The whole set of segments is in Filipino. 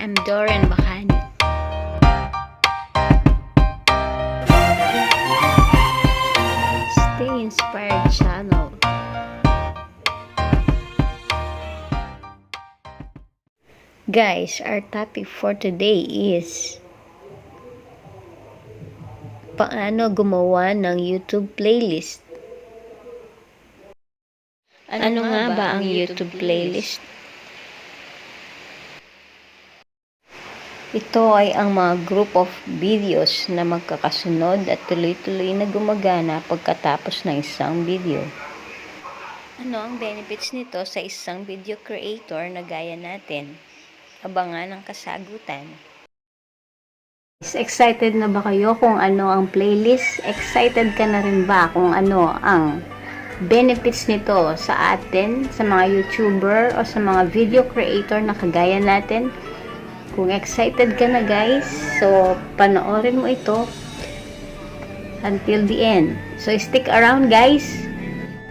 I'm Dorian Bakani. Stay Inspired channel. Guys, our topic for today is paano gumawa ng YouTube playlist. Ano nga ba ang YouTube playlist? Ito ay ang mga group of videos na magkakasunod at tuloy-tuloy na gumagana pagkatapos ng isang video. Ano ang benefits nito sa isang video creator na gaya natin? Abangan ang kasagutan. Excited na ba kayo kung ano ang playlist? Excited ka na rin ba kung ano ang benefits nito sa atin, sa mga YouTuber o sa mga video creator na kagaya natin? Kung excited ka na guys, so panoorin mo ito until the end. So stick around guys.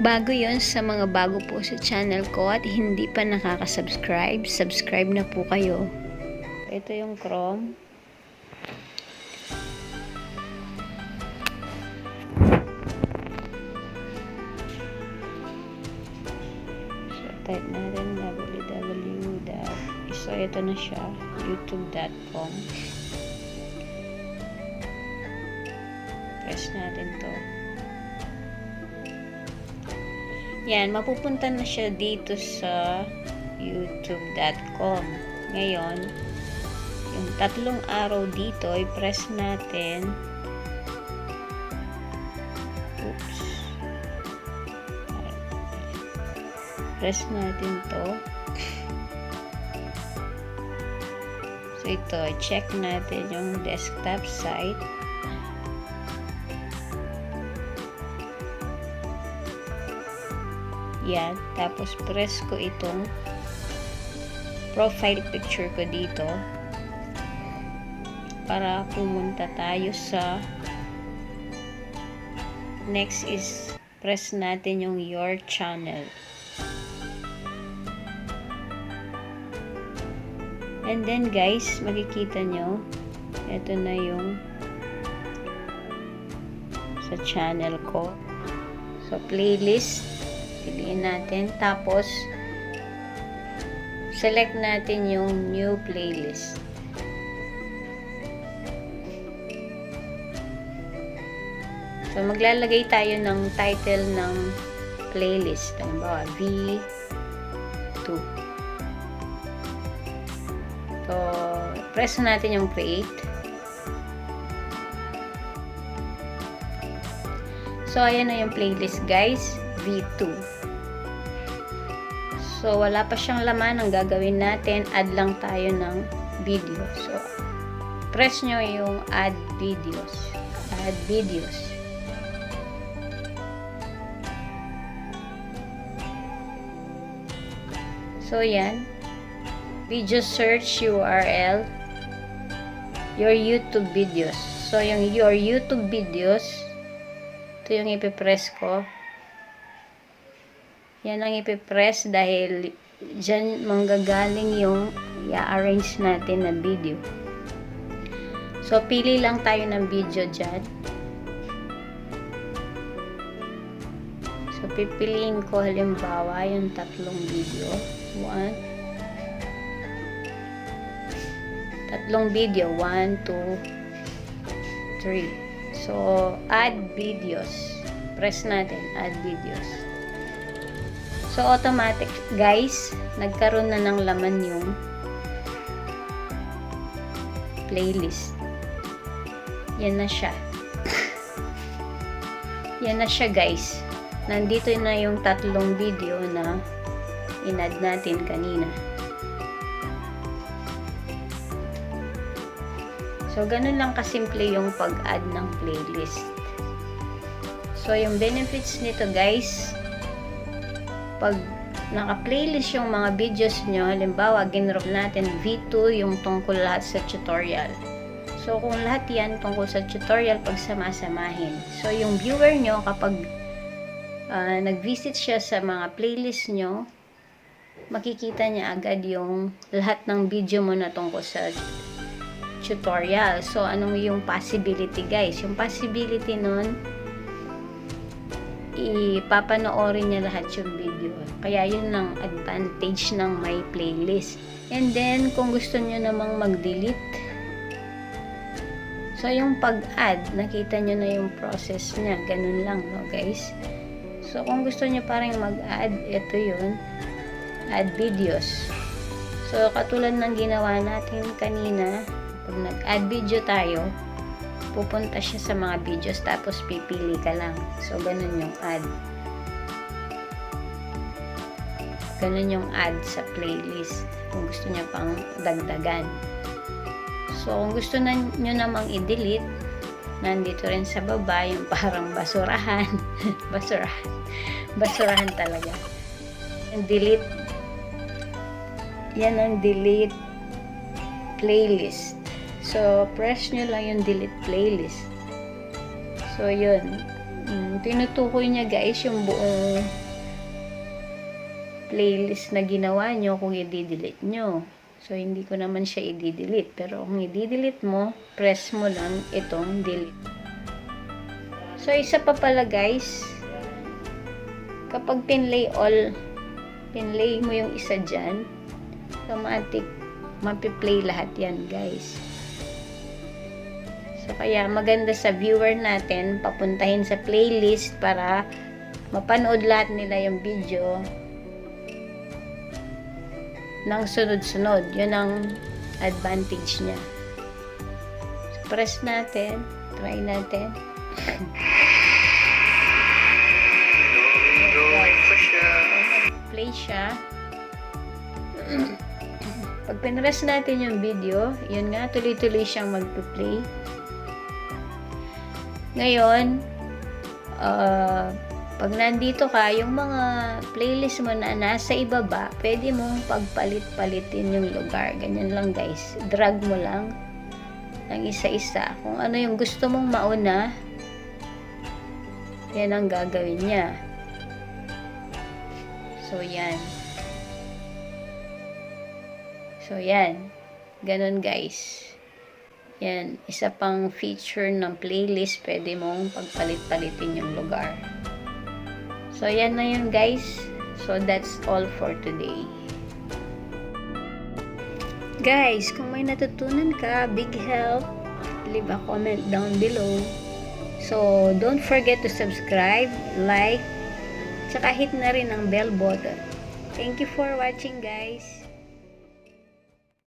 Bago yon sa mga bago po sa channel ko at hindi pa nakaka-subscribe, subscribe na po kayo. Ito yung Chrome. So type natin www. So ito na siya, youtube.com. Press natin to. Yan, mapupunta na siya dito sa youtube.com. Ngayon, yung tatlong arrow dito, i-press natin. Oops. Press natin to. So, ito, check natin yung desktop site. Yan. Tapos, press ko itong profile picture ko dito para pumunta tayo sa next is press natin yung your channel. And then guys, makikita nyo, ito na yung sa channel ko. So, playlist, piliin natin. Tapos, select natin yung new playlist. So, maglalagay tayo ng title ng playlist. Halimbawa, V2. So, press natin yung create. So, ayan na yung playlist guys, V2. So, wala pa siyang laman. Ang gagawin natin, add lang tayo ng video. So, press nyo yung add videos. Add videos. So, yan. Video search URL, your YouTube videos. So, yung your YouTube videos, ito yung ipipress ko. Yan ang ipipress dahil dyan manggagaling yung i-arrange natin na video. So, pili lang tayo ng video dyan. So, pipiliin ko halimbawa yung tatlong video. Tatlong video, 1, 2, 3. So, add videos. Press natin, add videos. So, automatic, guys, nagkaroon na ng laman yung playlist. Yan na siya. Yan na siya, guys. Nandito na yung tatlong video na in-add natin kanina. So, ganun lang kasimple yung pag-add ng playlist. So, yung benefits nito guys, pag naka-playlist yung mga videos nyo, halimbawa, ginroup natin V2 yung tungkol lahat sa tutorial. So, kung lahat yan tungkol sa tutorial, pagsama-samahin. So, yung viewer nyo, kapag nag-visit siya sa mga playlist nyo, makikita niya agad yung lahat ng video mo na tungkol sa tutorial. So, anong yung possibility, guys? Yung possibility nun, ipapanoorin niya lahat yung video. Kaya yun lang advantage ng my playlist. And then, kung gusto niyo namang mag-delete, so yung pag-add, nakita niyo na yung process niya. Ganun lang, no, guys? So, kung gusto niyo parang mag-add, ito yun, add videos. So, katulad ng ginawa natin kanina, pag nag-add video tayo, pupunta siya sa mga videos, tapos pipili ka lang. So, ganun yung add. Ganun yung add sa playlist. Kung gusto niya pang dagdagan. So, kung gusto nyo namang i-delete, nandito rin sa baba yung parang basurahan. Basurahan talaga. Yung delete. Yan ang delete playlist. So, press nyo lang yung delete playlist. So, yun. Tinutukoy niya, guys, yung buong playlist na ginawa nyo kung i-delete nyo. So, hindi ko naman siya i-delete. Pero, kung i-delete mo, press mo lang itong delete. So, isa pa pala, guys, kapag pinlay mo yung isa dyan, automatic, mapiplay lahat yan, guys. So, kaya maganda sa viewer natin, papuntahin sa playlist para mapanood lahat nila yung video ng sunod-sunod. Yun ang advantage niya. So, press natin. Try natin. Play siya. Pag pinress natin yung video, yun nga, tuloy-tuloy siyang magpi-play. Ngayon, pag nandito ka, yung mga playlist mo na nasa ibaba, pwede mong pagpalit-palitin yung lugar. Ganyan lang, guys. Drag mo lang ng isa-isa. Kung ano yung gusto mong mauna, yan ang gagawin niya. So, yan. So, yan. Ganon, guys. Yan. Isa pang feature ng playlist, pwede mong pagpalit-palitin yung lugar. So, yan na yun, guys. So, that's all for today. Guys, kung may natutunan ka, big help, leave a comment down below. So, don't forget to subscribe, like, tsaka hit na rin ang bell button. Thank you for watching, guys.